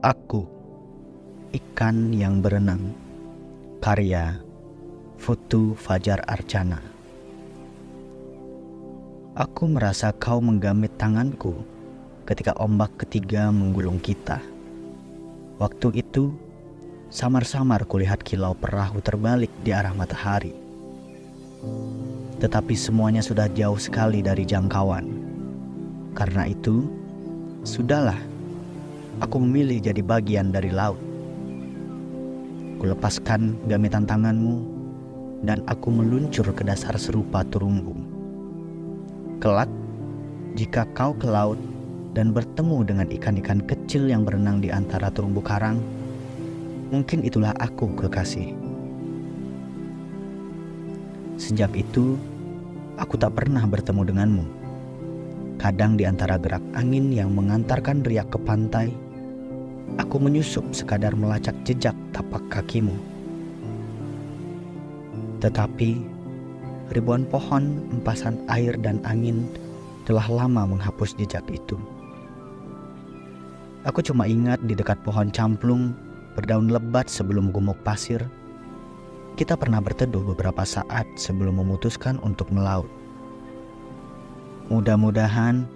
Aku, Ikan yang Berenang. Karya Futu Fajar Archana. Aku merasa kau menggamit tanganku ketika ombak ketiga menggulung kita. Waktu itu, samar-samar kulihat kilau perahu terbalik di arah matahari. Tetapi semuanya sudah jauh sekali dari jangkauan. Karena itu, sudahlah, aku memilih jadi bagian dari laut. Kulepaskan gamitan tanganmu dan aku meluncur ke dasar serupa terumbu. Kelak, jika kau ke laut dan bertemu dengan ikan-ikan kecil yang berenang di antara terumbu karang, mungkin itulah aku, kekasih. Sejak itu, aku tak pernah bertemu denganmu. Kadang di antara gerak angin yang mengantarkan riak ke pantai, aku menyusup sekadar melacak jejak tapak kakimu. Tetapi, ribuan pohon, empasan air dan angin telah lama menghapus jejak itu. Aku cuma ingat di dekat pohon camplung berdaun lebat sebelum gumuk pasir, kita pernah berteduh beberapa saat sebelum memutuskan untuk melaut. Mudah-mudahan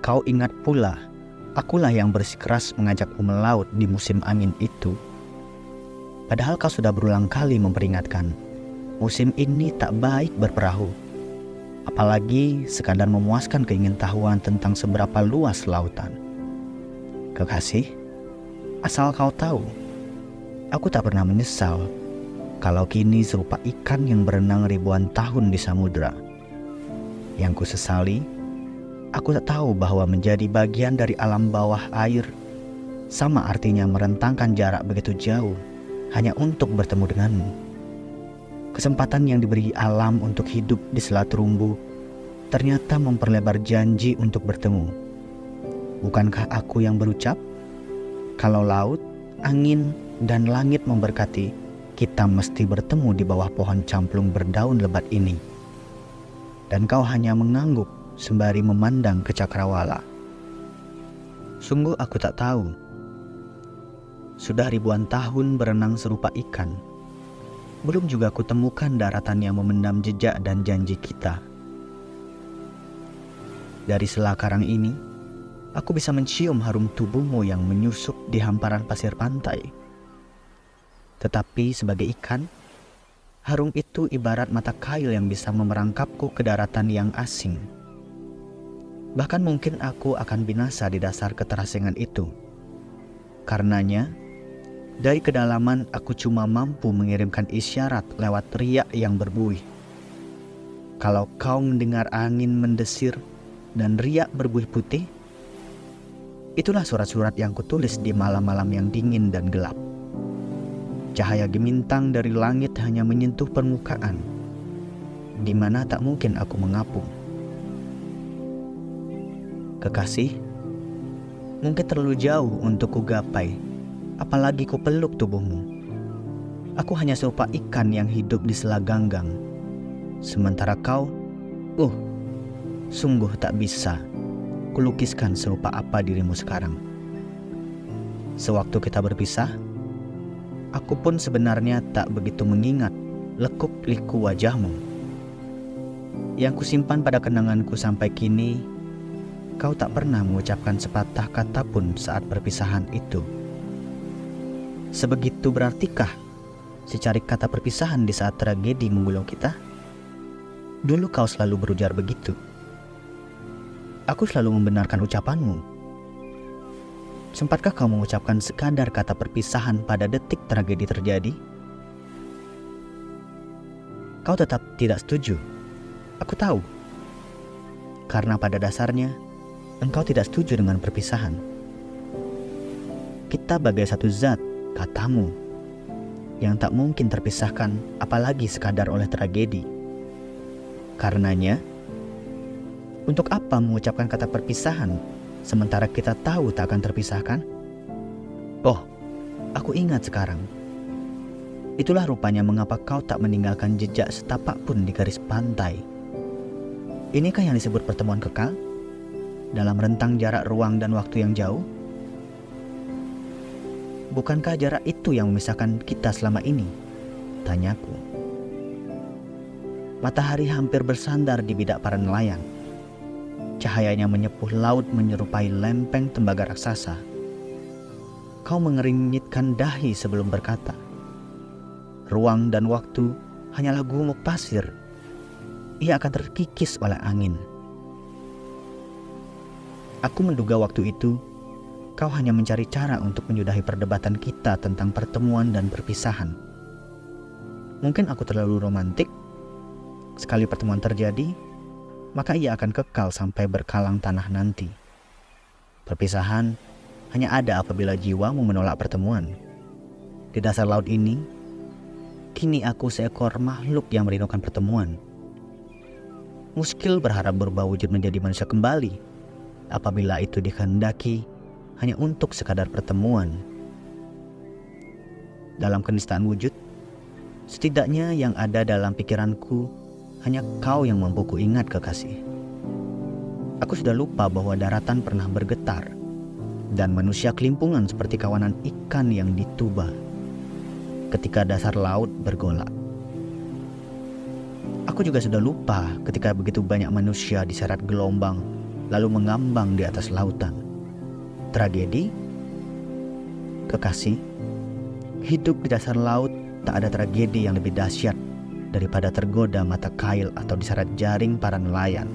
kau ingat pula, akulah yang bersikeras mengajakmu melaut di musim angin itu. Padahal kau sudah berulang kali memperingatkan, musim ini tak baik berperahu. Apalagi sekadar memuaskan keingintahuan tentang seberapa luas lautan. Kekasih, asal kau tahu, aku tak pernah menyesal kalau kini serupa ikan yang berenang ribuan tahun di samudera. Yang kusesali, aku tak tahu bahwa menjadi bagian dari alam bawah air sama artinya merentangkan jarak begitu jauh hanya untuk bertemu denganmu. Kesempatan yang diberi alam untuk hidup di sela terumbu ternyata memperlebar janji untuk bertemu. Bukankah aku yang berucap, kalau laut, angin, dan langit memberkati, kita mesti bertemu di bawah pohon camplung berdaun lebat ini. Dan kau hanya mengangguk sembari memandang ke cakrawala. Sungguh aku tak tahu. Sudah ribuan tahun berenang serupa ikan. Belum juga kutemukan daratan yang memendam jejak dan janji kita. Dari sela karang ini, aku bisa mencium harum tubuhmu yang menyusup di hamparan pasir pantai. Tetapi sebagai ikan, harum itu ibarat mata kail yang bisa memerangkapku ke daratan yang asing. Bahkan mungkin aku akan binasa di dasar keterasingan itu. Karenanya, dari kedalaman aku cuma mampu mengirimkan isyarat lewat riak yang berbuih. Kalau kau mendengar angin mendesir dan riak berbuih putih, itulah surat-surat yang kutulis di malam-malam yang dingin dan gelap. Cahaya gemintang dari langit hanya menyentuh permukaan, di mana tak mungkin aku mengapung. Kekasih, mungkin terlalu jauh untuk kugapai, apalagi ku peluk tubuhmu. Aku hanya serupa ikan yang hidup di sela ganggang. Sementara kau, sungguh tak bisa kulukiskan serupa apa dirimu sekarang. Sewaktu kita berpisah, aku pun sebenarnya tak begitu mengingat lekuk-liku wajahmu. Yang kusimpan pada kenanganku sampai kini, kau tak pernah mengucapkan sepatah kata pun saat perpisahan itu. Sebegitu berartikah secari kata perpisahan di saat tragedi menggulung kita? Dulu kau selalu berujar begitu. Aku selalu membenarkan ucapanmu. Sempatkah kau mengucapkan sekadar kata perpisahan pada detik tragedi terjadi? Kau tetap tidak setuju. Aku tahu. Karena pada dasarnya, engkau tidak setuju dengan perpisahan. Kita bagai satu zat, katamu, yang tak mungkin terpisahkan apalagi sekadar oleh tragedi. Karenanya, untuk apa mengucapkan kata perpisahan sementara kita tahu tak akan terpisahkan? Oh, aku ingat sekarang. Itulah rupanya mengapa kau tak meninggalkan jejak setapak pun di garis pantai. Inikah yang disebut pertemuan kekal? Dalam rentang jarak ruang dan waktu yang jauh? Bukankah jarak itu yang memisahkan kita selama ini? Tanyaku. Matahari hampir bersandar di bidak para nelayan. Cahayanya menyepuh laut menyerupai lempeng tembaga raksasa. Kau mengeringitkan dahi sebelum berkata. Ruang dan waktu hanyalah gumuk pasir. Ia akan terkikis oleh angin. Aku menduga waktu itu kau hanya mencari cara untuk menyudahi perdebatan kita tentang pertemuan dan perpisahan. Mungkin aku terlalu romantik. Sekali pertemuan terjadi, maka ia akan kekal sampai berkalang tanah nanti. Perpisahan hanya ada apabila jiwamu menolak pertemuan. Di dasar laut ini, kini aku seekor makhluk yang merindukan pertemuan. Muskil berharap berubah wujud menjadi manusia kembali, apabila itu dikehendaki hanya untuk sekadar pertemuan. Dalam kenistaan wujud, setidaknya yang ada dalam pikiranku hanya kau yang mampu kuingat, kekasih. Aku sudah lupa bahwa daratan pernah bergetar dan manusia kelimpungan seperti kawanan ikan yang dituba ketika dasar laut bergolak. Aku juga sudah lupa ketika begitu banyak manusia diseret gelombang lalu mengambang di atas lautan. Tragedi? Kekasih, hidup di dasar laut tak ada tragedi yang lebih dahsyat daripada tergoda mata kail atau diseret jaring para nelayan.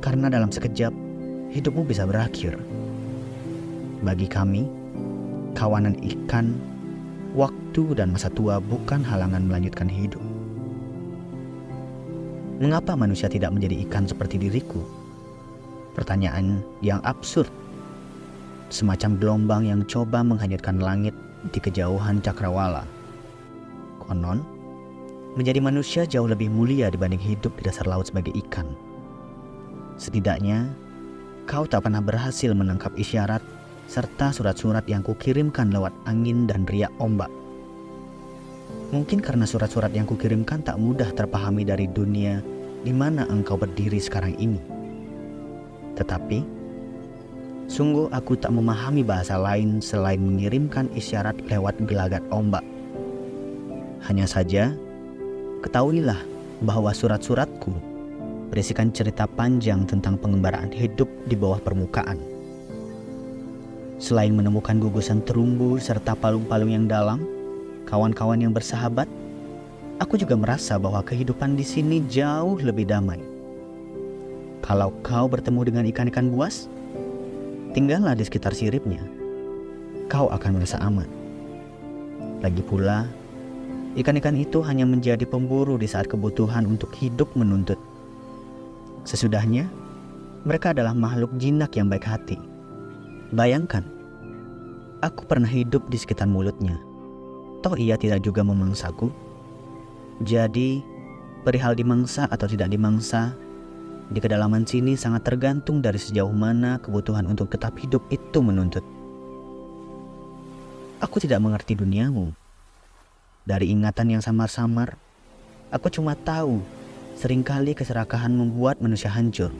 Karena dalam sekejap, hidupmu bisa berakhir. Bagi kami, kawanan ikan, waktu dan masa tua bukan halangan melanjutkan hidup. Mengapa manusia tidak menjadi ikan seperti diriku? Pertanyaan yang absurd. Semacam gelombang yang coba menghanyutkan langit di kejauhan cakrawala. Konon, menjadi manusia jauh lebih mulia dibanding hidup di dasar laut sebagai ikan. Setidaknya, kau tak pernah berhasil menangkap isyarat serta surat-surat yang kukirimkan lewat angin dan riak ombak. Mungkin karena surat-surat yang kukirimkan tak mudah terpahami dari dunia di mana engkau berdiri sekarang ini. Tetapi, sungguh aku tak memahami bahasa lain selain mengirimkan isyarat lewat gelagat ombak. Hanya saja, ketahuilah bahwa surat-suratku berisikan cerita panjang tentang pengembaraan hidup di bawah permukaan. Selain menemukan gugusan terumbu serta palung-palung yang dalam, kawan-kawan yang bersahabat, aku juga merasa bahwa kehidupan di sini jauh lebih damai. Kalau kau bertemu dengan ikan-ikan buas, tinggallah di sekitar siripnya. Kau akan merasa aman. Lagi pula, ikan-ikan itu hanya menjadi pemburu di saat kebutuhan untuk hidup menuntut. Sesudahnya, mereka adalah makhluk jinak yang baik hati. Bayangkan, aku pernah hidup di sekitar mulutnya. Toh ia tidak juga memangsaku. Jadi, perihal dimangsa atau tidak dimangsa, di kedalaman sini sangat tergantung dari sejauh mana kebutuhan untuk tetap hidup itu menuntut. Aku tidak mengerti duniamu. Dari ingatan yang samar-samar, aku cuma tahu seringkali keserakahan membuat manusia hancur.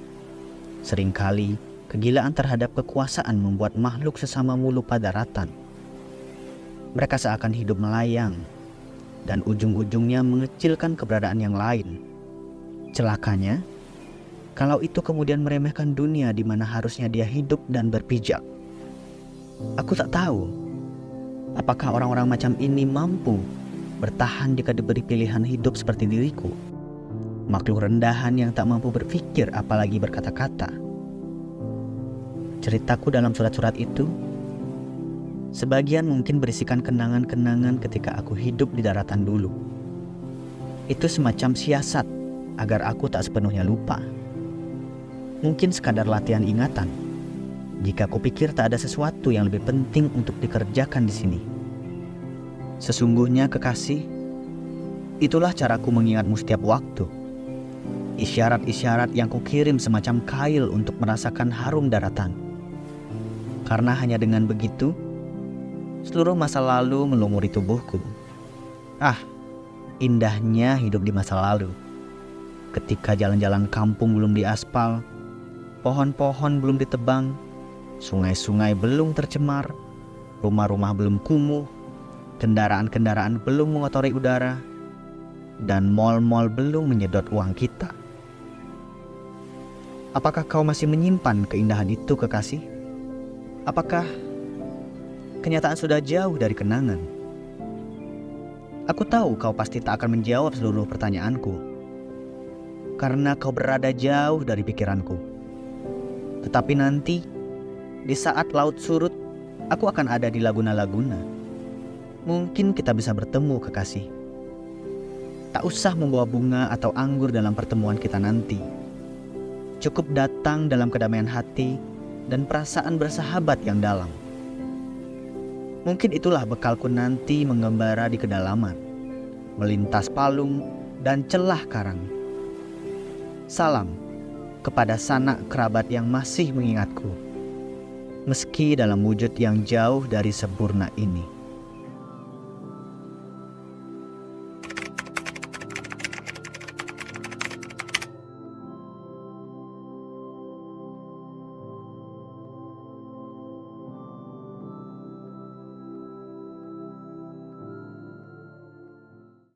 Seringkali kegilaan terhadap kekuasaan membuat makhluk sesamamu lupa daratan. Mereka seakan hidup melayang dan ujung-ujungnya mengecilkan keberadaan yang lain. Celakanya, kalau itu kemudian meremehkan dunia di mana harusnya dia hidup dan berpijak. Aku tak tahu apakah orang-orang macam ini mampu bertahan jika diberi pilihan hidup seperti diriku. Makhluk rendahan yang tak mampu berpikir apalagi berkata-kata. Ceritaku dalam surat-surat itu, sebagian mungkin berisikan kenangan-kenangan ketika aku hidup di daratan dulu. Itu semacam siasat agar aku tak sepenuhnya lupa. Mungkin sekadar latihan ingatan, jika kupikir tak ada sesuatu yang lebih penting untuk dikerjakan di sini. Sesungguhnya kekasih, itulah caraku mengingatmu setiap waktu. Isyarat-isyarat yang kukirim semacam kail untuk merasakan harum daratan. Karena hanya dengan begitu, seluruh masa lalu melumuri tubuhku. Ah, indahnya hidup di masa lalu. Ketika jalan-jalan kampung belum diaspal, pohon-pohon belum ditebang, sungai-sungai belum tercemar, Rumah-rumah belum kumuh, kendaraan-kendaraan belum mengotori udara, dan mal-mal belum menyedot uang kita. Apakah kau masih menyimpan keindahan itu, kekasih? Apakah kenyataan sudah jauh dari kenangan? Aku tahu kau pasti tak akan menjawab seluruh pertanyaanku, karena kau berada jauh dari pikiranku. Tetapi nanti, di saat laut surut, aku akan ada di laguna-laguna. Mungkin kita bisa bertemu, kekasih. Tak usah membawa bunga atau anggur dalam pertemuan kita nanti. Cukup datang dalam kedamaian hati dan perasaan bersahabat yang dalam. Mungkin itulah bekalku nanti mengembara di kedalaman, melintas palung dan celah karang. Salam kepada sanak kerabat yang masih mengingatku, meski dalam wujud yang jauh dari sempurna ini.